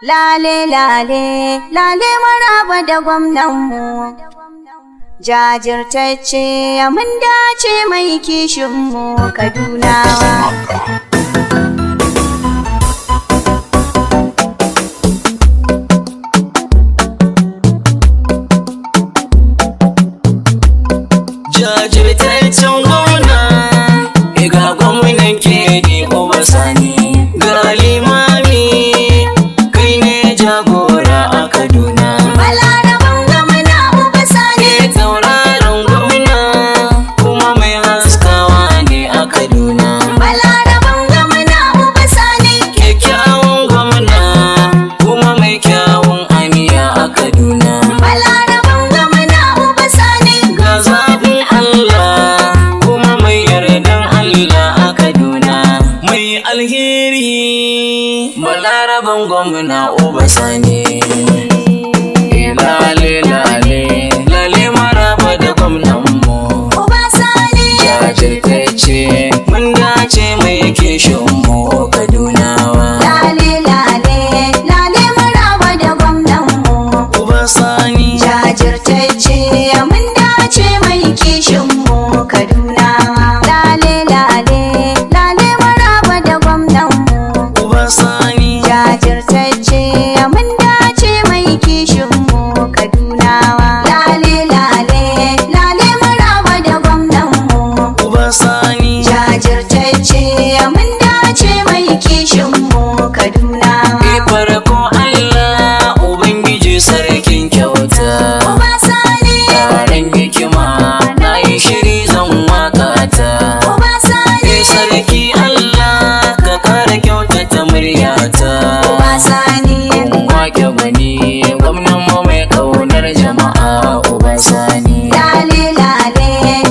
Lale lale lale maraba da gwamnanmu, jajirtacce mun dace mai kishinmu Kadunawa. Jajirtaccen gwamna, ga gwamnan Kedi Uba Sani, ga limami kai ne jagora a Kaduna. Balaraban gwamna Uba Sani, tauraron gwamna kuma mai haskawa ne a Kaduna. Balaraban gwamna Uba Sani, Kyakkyawan gwamna kuma mai kyawun aniya a Kaduna. Balaraban gwamna Uba Sani, Ga zaɓin Allah kuma mai yardan Allah a Kaduna. Mai alheri balaraban gwamna Uba Sani. Lale lale lale maraba da gwamnanmu, Uba Sani, jajirtacce mun dace mai kishinmu Kadunawa. lale lale lale maraba da gwamnanmu, Uba Sani, jajirtacce mun dace mai kishinmu Kadunawa. Lale lale lale maraba da gwamnanmu, Uba Sani, jajirtacce mun dace mai kishinmu Kadunawa. Lale lale lale maraba da gwamnanmu, Uba Sani, jajirtacce mun dace mai kishinmu Kadunawa. farko Allah Ubangiji sarkin kyauta. Uba Sani, Taron hikima na yi shiri zan wakata. Uba Sani, Sarki Allah ka kara kyautata muryata. Uba Sani, Wake bani gwamnan mu mai kaunar jama'a Uba Sani. lale lale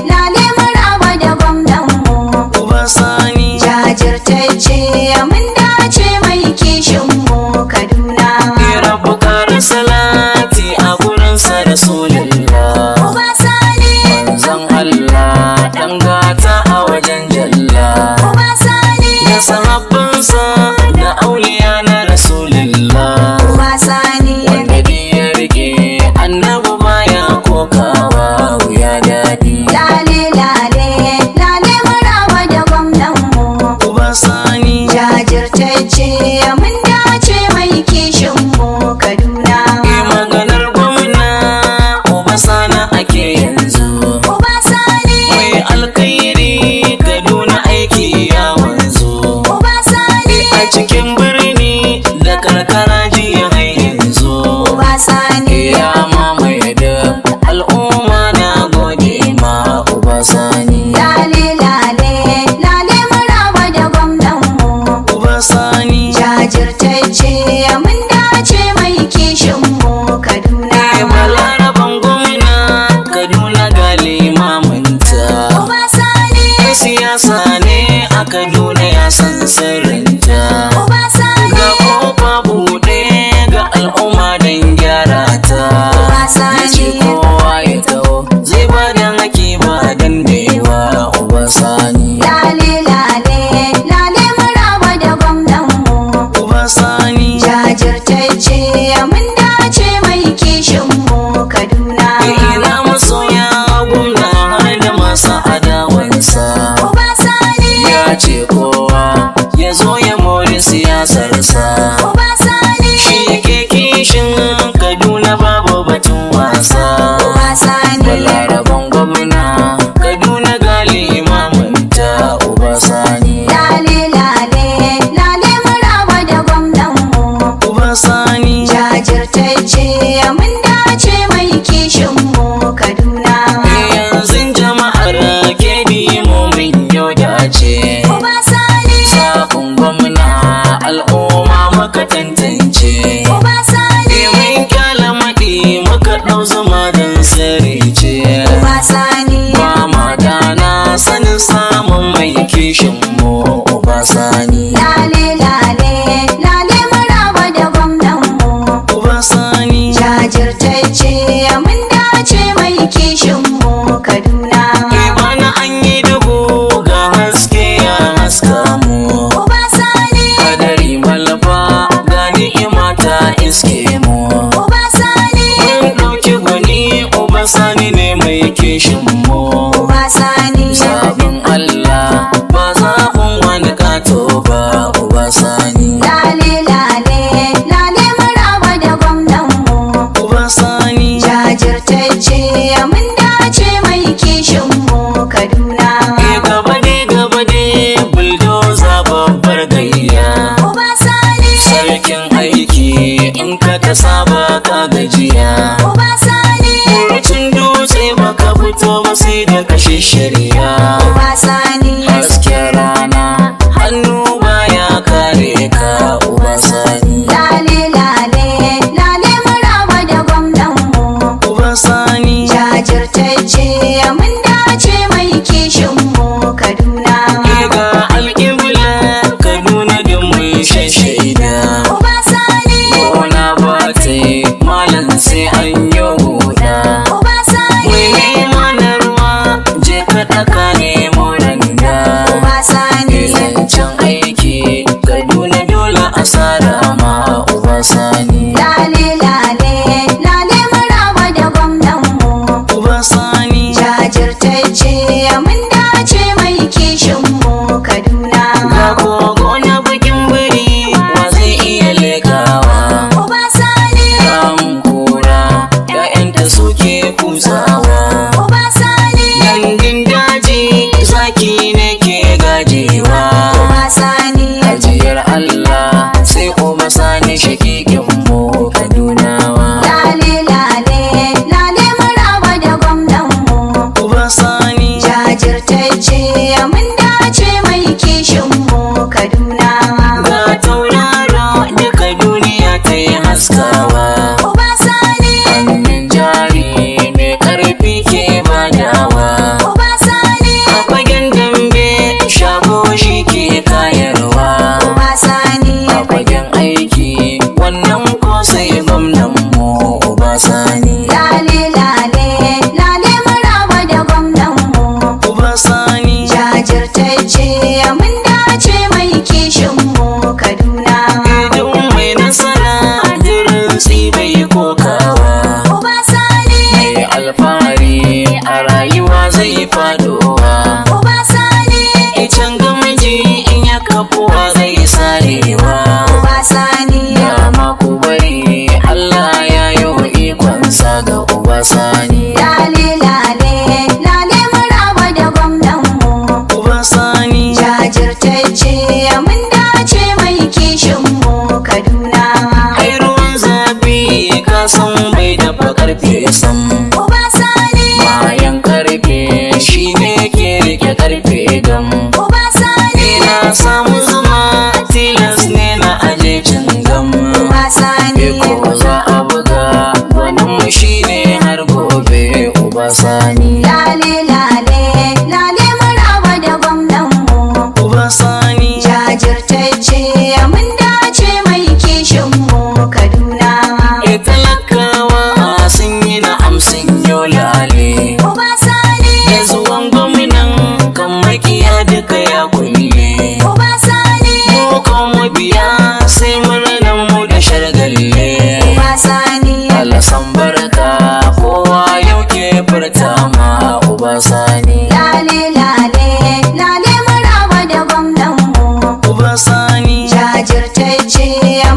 lale maraba da gwamnanmu, Uba Sani, jajirtacce mun dace mai kishinmu Kadunawa. rabu kara salati a gurinsa Rasulullah. Uba Sani, Manzon Allah dan gata a wajen jalla. Uba Sani, Da sahabbansa da auliya na Rasulullah. Uba Sani, Wanda ya rike annabi baya kokawa wuya daɗi. lale lale lale maraba da gwamnanmu, Uba Sani, jajirtacce mun dace mai kishinmu Kadunawa. maganar gwamna Uba Sani ake yanzu. Uba Sani, Mai alkhairi Kaduna aiki ya wanzu. Uba Sani, A cikin birni da karkara jiya har yanzu. Uba Sani, Ya mamaye da al'umma na gode ma Uba Sani. lale lale lale maraba da gwamnanmu, Uba Sani, jajirtacce mun dace mai kishinmu Kadunawa. balaraban gwamna Kaduna ga limaminta. Uba Sani, Siyasa ne a Kaduna ya san sirrinta. Uba Sani, Ga kofa buɗe ga al'umma don gyara ta. Uba Ya ce Sani, kowa ya taho zai ba da haki ba dan da yawa Uba Sani. lale lale lale maraba da gwamnanmu, Uba Sani, jajirtacce mun dace mai kishinmu Kadunawa. ina masoya gwamna har da masu adawansa. Uba Sani, Ya ce kowa ya zo ya mori siyasarsa. Uba Sani, Shi yake kishin Kaduna babu batun wasa. Uba Sani, Balaraban gwamna Kaduna ga limaminta Uba Sani. lale lale lale maraba da gwamnanmu, Uba Sani, jajirtacce mun dace mai kishinmu Kadunawa. yanzu jama'ar Kedi mu mun yau dace. Uba Sani, Zafin gwamna al'umma muka tantance. Uba Sani, Mun kyala maɗi muka ɗau zuma don sarice. Uba Sani, Ba ma dana sanin samun mai kishin mu Uba Sani. lale lale lale maraba da gwamnanmu, Uba Sani, jajirtacce mun dace mai kishinmu Kadunawa. bana an yi duhu ga haske ya haska mu. Uba Sani, Hadari malafa ga ni'ima ta iske mu. Uba Sani, Mun ɗauki gwani Uba Sani ne mai kishin mu. Uba Sani, Zaɓin Allah ba zaɓin wani ƙato ba. Uba Sani, lale lale lale maraba da gwamnan mu. Uba Sani, Jajirtacce mun dace mai kishin mu Kaduna. gaba dai bulldozer babbar gayya. Uba Sani, Sarkin aiki in ka ta saba ka gajiya. Uba Sani, Murucin dutse baka fito ba sai da kashe shirya. Uba Sani, Hasken rana hannu baya kare ka. Uba Sani, lale lale lale maraba da gwamnan mu. Uba Sani, Jajirtacce mun dace mai kishin mu Kaduna. ga alƙibla Kaduna din mun shaida. Uba Sani, Gona ba ta yi malam sai an yi huda. Uba Sani, Mai neman ruwa je ka ɗaka nemo randa. Uba Sani, Zancen aiki Kaduna dole a sara ma. Uba Sani, lale lale lale maraba da gwamnan mu. Uba Sani, Jajirtacce mun dace mai kishin mu Kaduna. ga kogo na bikin biri wa zai iya lekawa. Uba Sani, Kan kura ‘ya'yanta suke kusawa. Uba Sani, Gandun daji zaki ne ke gajewa. Uba Sani, Ajiyar Allah sai Uba Sani shakikin mu Kadunawa. lale lale lale maraba da gwamnan mu. Uba Sani, Jajirtacce mun dace mai kishin mu Kaduna. ga tauraro duka duniya ta yi haskawa. Uba Sani, Hannun jari mai ƙarfi ke badawa. Uba Sani, A fagen dambe shago shi ke kayarwa. Uba Sani, A fagen aiki wannan ko sai gwamnan mu. Uba Sani, lale lale lale maraba da gwamnan mu. Uba Sani, Jajirtacce mun dace mai kishin mu Kaduna. idan mai nasara jirin bai kokawa. Uba Sani, Mai alfahari a rayuwa zai fadowa. Uba Sani, Icen gamji in ya kafuwa zai sarewa. Uba Sani, Dama ku bari Allah ya yi ikonsa ga Uba Sani. lale lale lale maraba da gwamnan mu. Uba Sani, Jajirtacce mun dace mai kishin mu Kaduna. ai ruwan zafi ka san bai dafa karfe sam. Uba Sani, Bayan karfe shine ke rike karfe gam. Uba Sani, Ina samu zuma tilas ne na aje cingam. Uba Sani, Ko za a buga gwanin mu shine har gobe. Uba Sani, lale lale lale maraba da gwamnan mu. Uba Sani, Jajirtacce mun dace mai kishin mu Kaduna. talakawa sun yi na'am sun yo lale. Uba Sani, Da zuwan gwamnan kan makiya duka ya kulle. Uba Sani, Mu kan mabiya sai murnan mu da shargalle. Uba Sani, Alasan barka kowa yau ke furta ma. Uba Sani, lale lale lale maraba da gwamnan mu. Uba Sani, Jajirtacce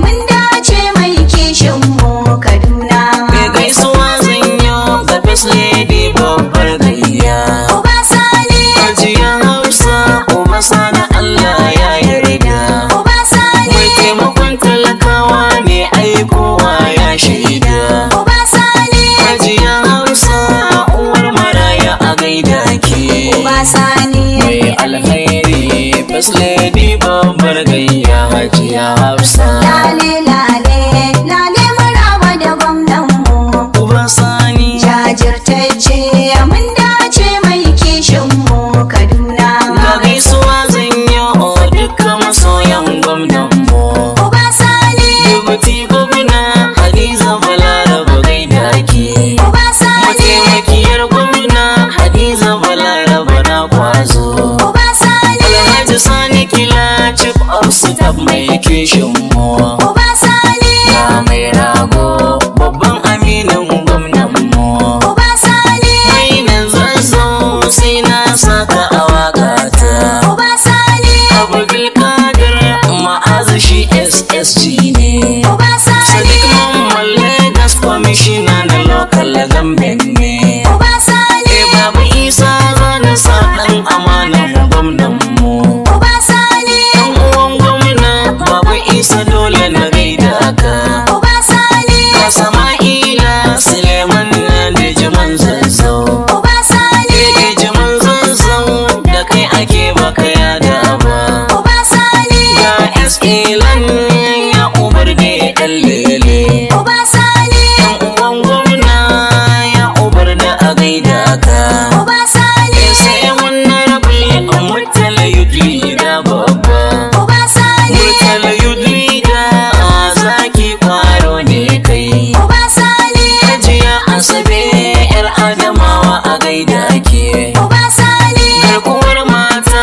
mun dace mai kishin mu Kaduna. mai gaisuwa zan yi ga First Lady babbar gayya. Uba Sani, Hajiya Hausa Uba Sani Allah ya yarda. Uba Sani, Mai taimakon talakawa ne aikowa ya shaida. Uba Sani, Hajiya Hausa uwar maraya a gaida ke. Uba Sani, Mai alkhairi First Lady babbar gayya Hajiya Hausa. lale lale lale maraba da gwamnan mu. Uba Sani, Jajirtacce mun dace mai kishin mu Kaduna. ga gaisuwa zan yi duka masoyan gwamnan mu. Uba Sani, Dubuti gwamna Hadiza Balaraba gaida ke. Uba Sani, Mataimakiyar gwamna Hadiza Balaraba na kwazo. Uba Sani, Alhaji Sani Kila Chief of Staff mai kishin mu. Uba Sani, Ga dole gamben ne. Uba Sani, Babu Isa zana sa ɗan amanan gwamnan mu. Uba Sani, Ɗan uwan gwamna Babu Isa dole na gaida ka. Uba Sani, Ga Sama'ila Suleiman da Jiman Zazzau. Uba Sani, Da Jiman Zazzau da kai ake baka yada ba. Uba Sani, Ga Eskilan ya ubar da ɗan lele. Uba Sani, Ɗan uwan gwamna ya ubar da a gaida ka. Uba Sani, Sai mun rabi murtala yudli da babba. Uba Sani, Murtala yudli da zaki kwaro ne kai. Uba Sani, Hajiya Asabe yar Adamawa a gaida ke. Uba Sani, Garkuwar mata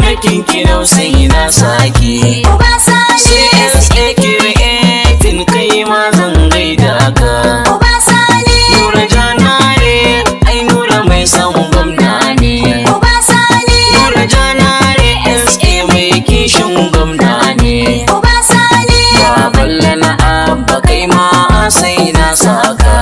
na kinkinau sai na sake. Uba Sani, CSA Creating kai ma zan gaida ka. Uba Sani, Nura Janare ai Nura mai san gwamna ne. Uba Sani, Nura Janare SA mai kishin gwamna ne. Uba Sani, Baballe na abba kai ma sai na saka.